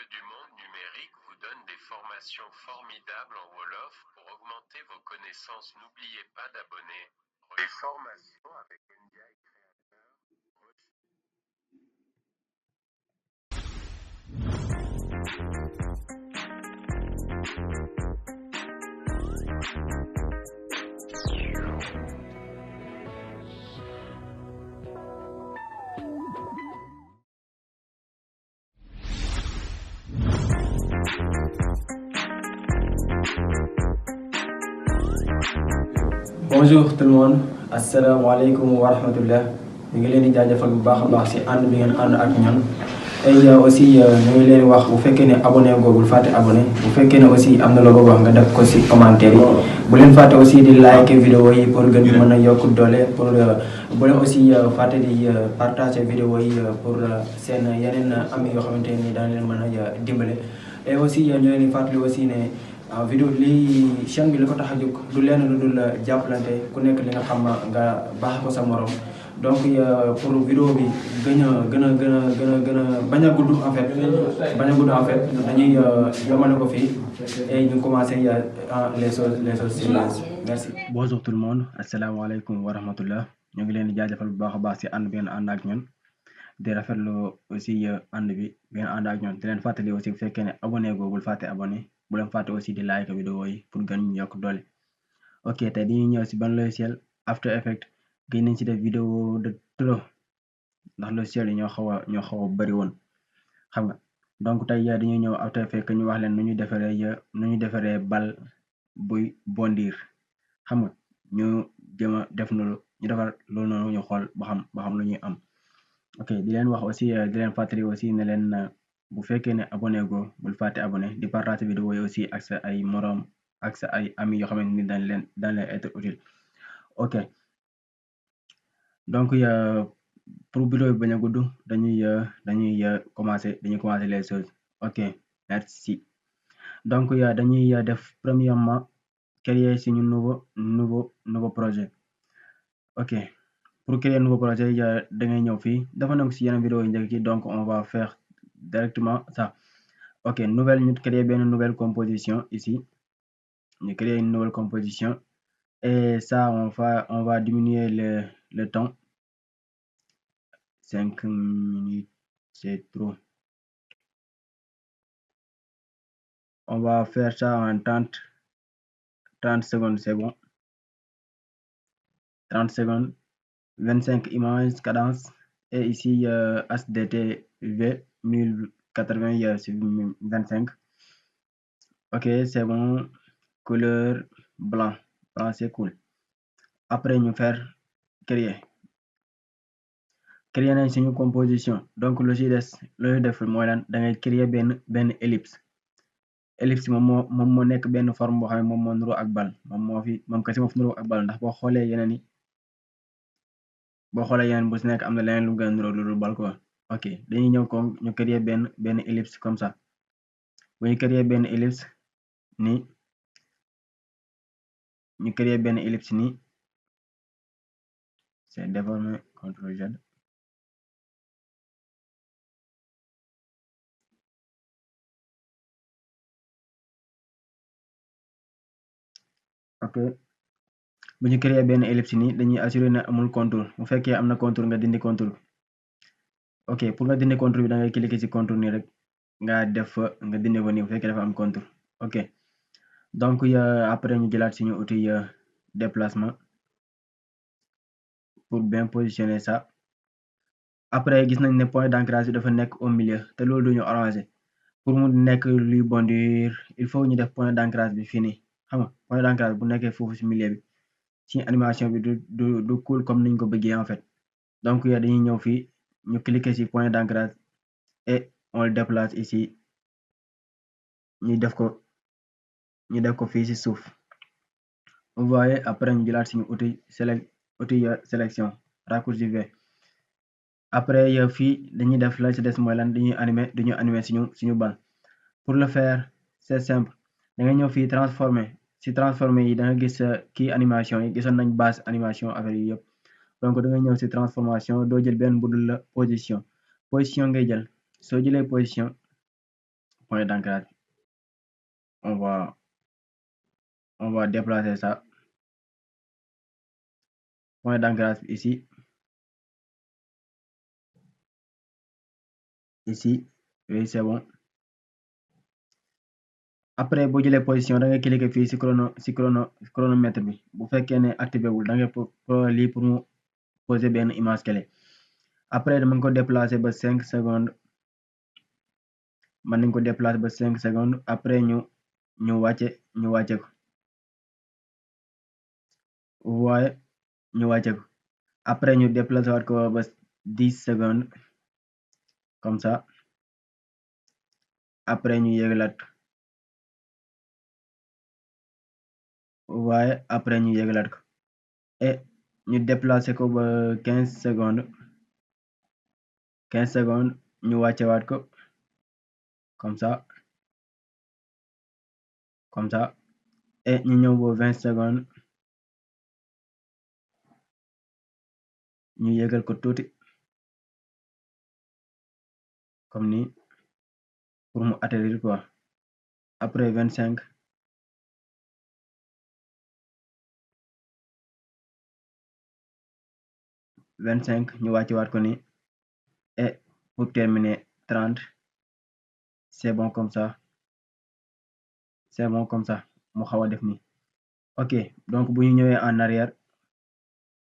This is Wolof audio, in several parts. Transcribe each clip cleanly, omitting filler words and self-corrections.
jeux du monde numérique vous donne des formations formidables en Wolof. Pour augmenter vos connaissances, n'oubliez pas d'abonner les formations avec Ndiaye Créateur. Bonjour tout le monde asalaamaaleykum wa rahmatullah ñu ngi leen di jaajëfal bu baax a baax si ànd bi ngeen ànd ak ñun et aussi ñu ngi leen wax bu fekkee ne abonné googul fàtte abonné bu fekkee ne aussi am na loo bëgg wax nga def ko si commentaire yi bu leen fàtte aussi di like vidéo yi pour gën mën a yokk doole pour bu leen aussi fàtte di partager vidéo yi pour seen yeneen ami yoo xamante ni daan leen mën a dimbale et aussi ñu leen di fàttali aussi ne vidéo lii chaîne bi la ko tax a jóg du lenn lu dul jàppalante ku nekk li nga xam nga baax ko sa morom donc pour vidéo bi gën a bañ a gudd en fait dañuy yemale ko fii et ñu commencé les choses sérieuses merci. Bonjour tout le monde asalaamaaleykum wa rahmatullah ñu ngi leen di jaajëfal bu baax a baax si ànd bi ngeen ànd ak ñun di rafetlu aussi ànd bi ngeen ànd ak ñun di leen fàttali aussi bu fekkee ne abonné googul fàtte abonné bu leen fàtte aussi di like vidéo yi pour gën ñu yokk doole. Ok tey dañuy ñëw si ban logiciel After Effects gën nañ si def vidéo de trop ndax logiciel yi ñoo xaw a bëri woon xam nga donc tey dañuy ñëw After Effects ñu wax leen nu ñu defaree bal buy bondir xam nga ñu jëm a def noonu ñu defar loolu noonu ñu xool ba xam lu ñuy am. Ok di leen wax aussi di leen fàttali aussi ne leen bu fekkee ne abonné go bul fàtte abonné di partager vidéo yi aussi ak sa ay moroom ak sa ay amis yoo xamante ni dañ leen être utile. Ok donc pour vidéo bi bañ a gudd dañuy commencer les choses. Ok merci donc dañuy def premièrement créer suñu nouveau projet. Ok pour créer nouveau projet da ngay ñëw fii dafa nekk si yeneen vidéo yi njëkk ci donc on va faire directement ça. Ok ñu créer benn nouvelle composition ici ñu créer une nouvelle composition et ça on va diminuer le temps 5 minutes c'est trop, on va faire ça en 30 secondes c'est bon, 30 secondes 25 images cadence et ici HDTV 1080 sur 25. Ok c'est bon, couleur blanc c'est cool. Après ñu faire créer nañ suñu composition donc lu ci des looy def mooy lan da ngay créer benn ellipse moom moo nekk benn forme boo xam ne moom moo nuroo ak bal moom kese moo fi nuroo ak bal ndax boo xoolee yeneen bu ci nekk am na leneen lu gën a nuroo lu dul bal quoi. Ok dañuy ñëw ko ñu créer benn ellipse comme ça bu ñu créer benn ellipse nii c'est déformé CTRL Z. ok bu ñu créer benn ellipse nii dañuy assurer ne amul contour bu fekkee am na contour nga dindi contour. ok pour nga dindi contour bi da ngay cliquer ci contour nii rek nga dindi ko nii bu fekkee dafa am contour. ok donc après ñu jëlaat suñu outil déplacement pour bien positionner ça. Après gis nañ ne point d'ancrage bi dafa nekk au milieu te loolu duñu arranger pour mu nekk luy bondir il faut ñu def point d'ancrage bi fii nii xam nga point d'ancrage bu nekkee foofu ci milieu bi ci animation bi du cool comme niñ ko bëggee en fait. donc dañuy ñëw fii ñu cliquer ci point d'ancrage et on le déplace ici ñu def ko fii ci suuf. vous voyez après ñu jëlaat suñu outil sélection raccourci V. après fii dañuy def la ci des mooy lan dañuy animer suñu bal. pour le faire c'est simple da nga ñëw fii transformer yi da nga gis kii animation yi gisoon nañ base animation affaire yi yëpp donc da nga ñëw ci transformation doo jël benn budul la position ngay jël soo jëlee position point d'ancrage. On va déplacer ça. Point d'ancrage ici. Ici, oui, c'est bon. Après boo jëlee position da ngay cliquer fii ci chronomètre bi bu fekkee ne activé wul da ngay lii pour mu poser benn image clé. Après mën nga ko déplacer ba 5 secondes. Mën nañ ko déplacer ba 5 secondes après ñu wàcce ko. waaye ñu wàcce ko après ñu déplacer waat ko ba 10 secondes comme ça après ñu yéegalaat ko waaye après ñu yéegalaat ko et ñu déplacer ko ba 15 secondes ñu wàcce waat ko comme ça et ñu ñëw ba 20 secondes ñu yéegal ko tuuti comme ni pour mu atterrir quoi. Après 25 ñu wàcce waat ko ni et pour terminer 30 c'est bon comme ça mu xaw a def nii. Ok, donc bu ñu ñëwee en arrière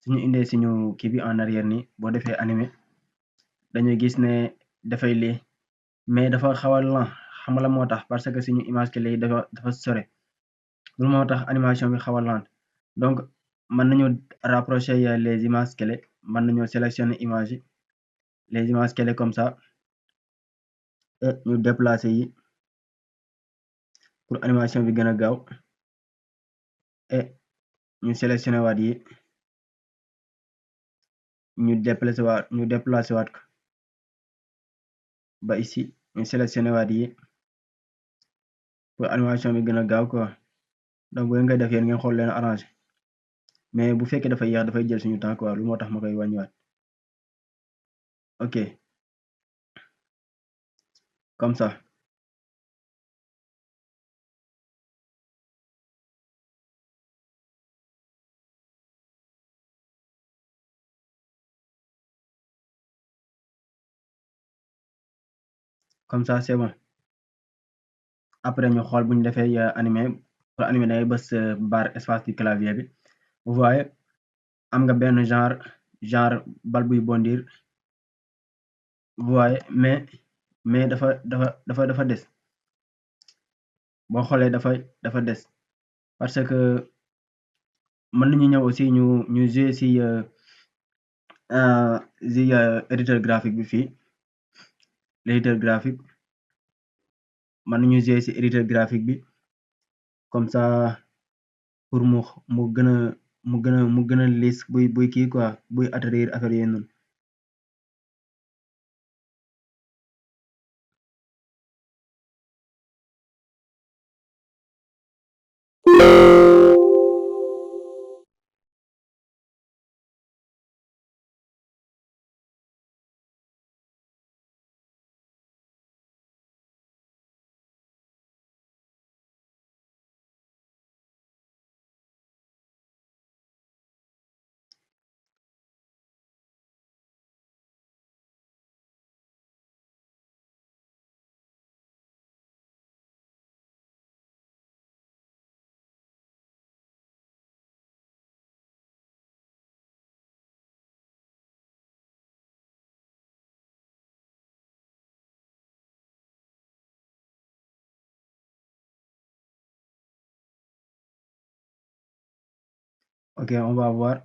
suñu indee suñu kii bi en arrière nii boo defee animé dañuy gis ne dafay lii mais dafa xaw a lent xam nga la moo tax parce que suñu image clé yi dafa sore loolu moo tax animation bi xaw a lent donc mën nañu rapprocher les images clés mën nañoo sélectionner image yi les images clés comme ça et ñu déplacer yi pour animation bi gën a gaaw et ñu sélectionner waat yi ñu déplacer waat ko ba ici ñu sélectionner waat yi pour animation bi gën a gaaw quoi donc bu ngeen def yéen ngeen xool leen arrangé mais bu fekkee dafa yéex dafay jël suñu temps quoi lu moo tax ma koy wàññiwaat. Ok, comme ça c'est bon. Après ñu xool bu ñu defee animé pour animé dangay bës barre espace du clavier bi vous voyez am nga benn genre bal buy bondir vous voyez mais dafa des boo xoolee dafa des parce que mën nañu ñëw aussi ñu jouer ci éditeur graphique bi fii l'éditeur graphique mën nañu jouer ci éditeur graphique bi comme ça pour mu gën a lisse buy kii quoi buy atterrir affaire yooyu noonu. Ok, on va voir.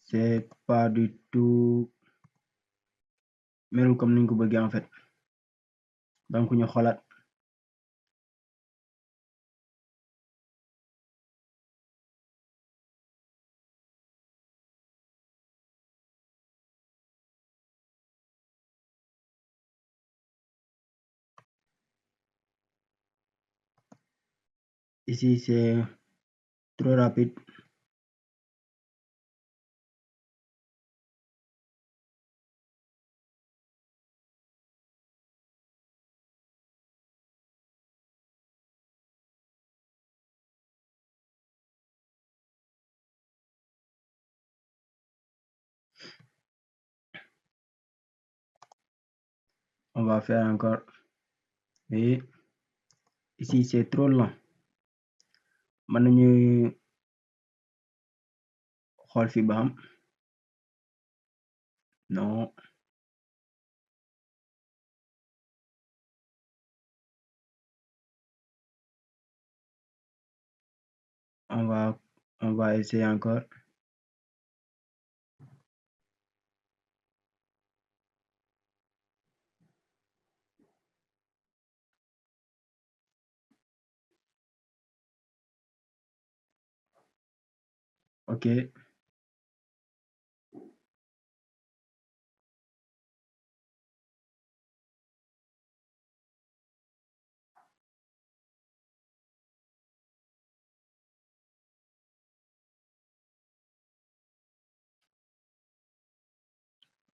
C'est pas du tout melul comme niñ ko bëggee en fait donc ñu xoolaat. Ici c'est trop rapide. On va faire encore. Et ici, c'est trop lent. Mën nañu xool fi ba xam. Non. On va essayer encore. Ok.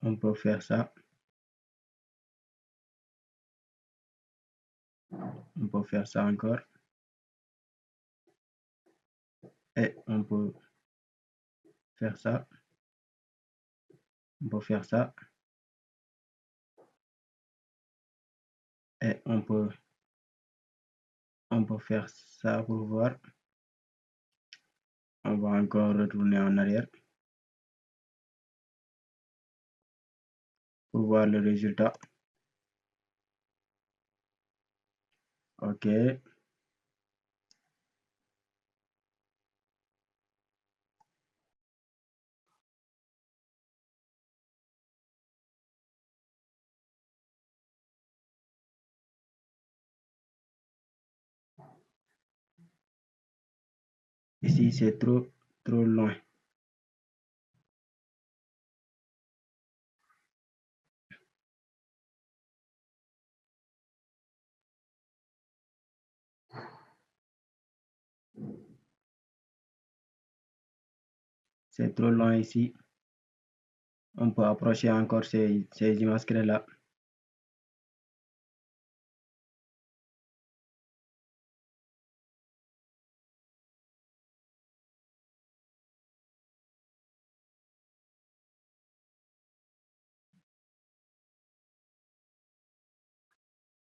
On peut faire ça. On peut faire ça encore. Et on peut faire ça. On peut faire ça. Et on peut faire ça pour voir. On va encore retourner en arrière pour voir le résultat. Ok. Ici, c'est trop loin. C'est trop loin ici. On peut approcher encore ces images là.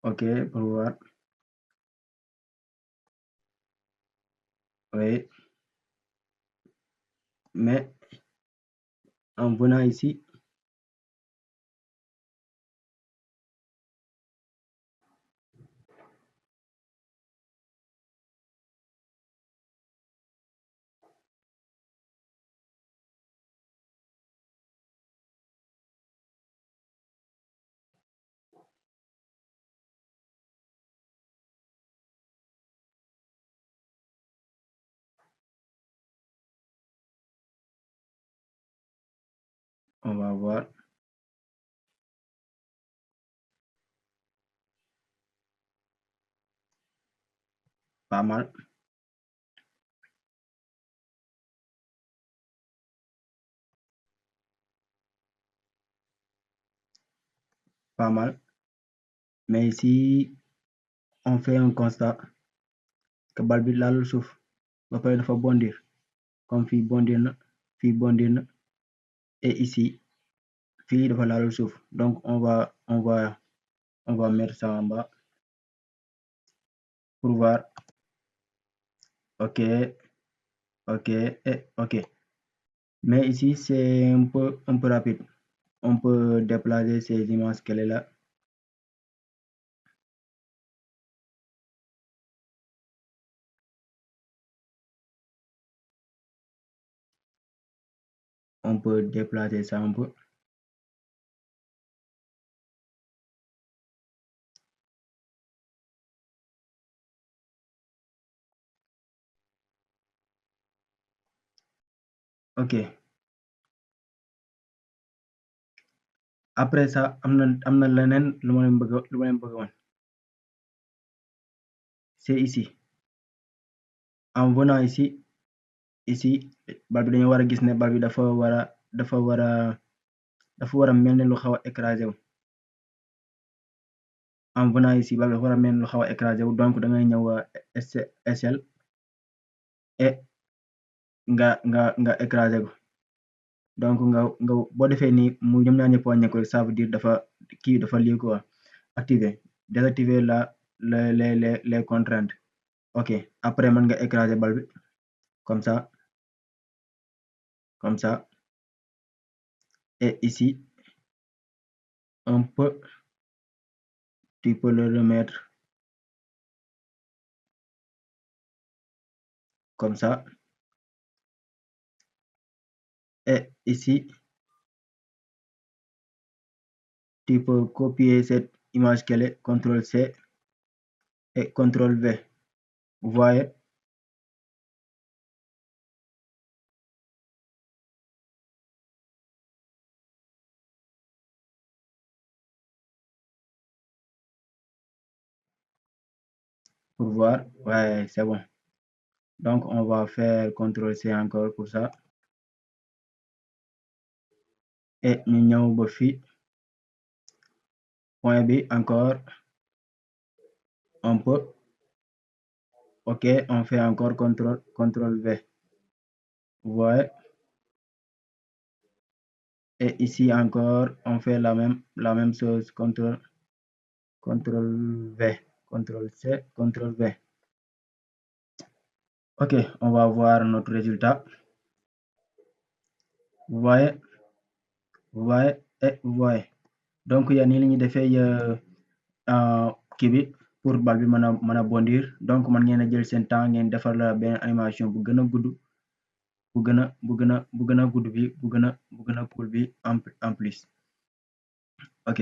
Ok, pour voir. Oui. Mais en venant ici, on va voir. Pas mal. Pas mal. Mais ici, on fait un constat que bal bi laalul suuf ba pare dafa bondir. Comme fii bondir na, fii bondir na. Et ici, fii dafa laalul suuf. Donc, on va mettre ça en bas pour voir. Ok, ok, et ok. Mais ici, c'est un peu rapide. On peut déplacer ces images qu'elle est là. On peut déplacer ça un peu. Ok. Après ça, am na leneen lu ma leen bëgg wan. C'est ici. En venant ici, bal bi dañoo war a gis ne bal bi dafa war a mel ne lu xaw a écrasé wu. En venant ici, bal bi dafa war a mel ne lu xaw a écrasé wu. Donc, da ngay ñëw échelle et nga écrasé ko. Donc, nga boo defee nii mu ñoom ñaar ñëpp wàññeeku rek ça veut dire dafa lii quoi. désactiver les contraintes. Ok, après mën nga écraser bal bi comme ça et ici tu peux le remettre comme ça et ici tu peux copier cette image clé, CTRL-C et CTRL-V. Vous voyez? Pour voir, ouais, c'est bon. Donc, on va faire CTRL-C encore pour ça. Et ñu ñëw ba fii point bi encore on peut. Ok, on fait encore CTRL-V. Vous voyez? Et ici encore, on fait la même chose, CTRL-V, CTRL-C, CTRL-V. Ok, on va voir notre résultat. Vous voyez? Et vous voyez. Donc, il y a nii la ñuy defee kii bi pour bal bi mën a bondir. Donc, man ngeen a jël seen temps ngeen defar la benn animation bu gën a gudd bu gën a gudd bi bu gën a cool bi en plus. Ok.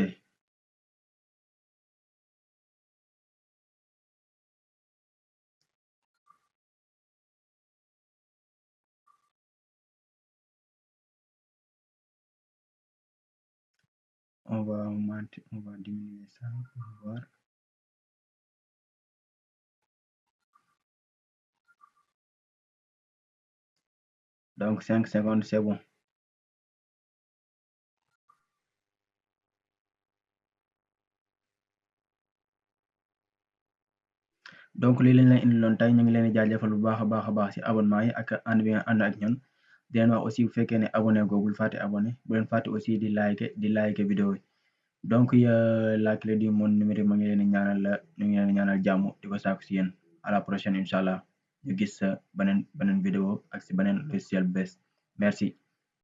On va diminuer ça pour voir. Donc 5 secondes, c'est bon. Donc lii lañ leen indiloon tey ñu ngi leen di jaajëfal bu baax a baax si abonnement yi ak ànd bi nga ànd ak ñun di leen wax aussi bu fekkee ne abonné go bul fàtte abonné bu leen fàtte aussi di like vidéo yi donc la clé du monde numérique ma ngi leen di ñaanal jàmm di ko sàkku si yéen à la prochaine incha allah ñu gis beneen vidéo ak si beneen logiciel bees merci.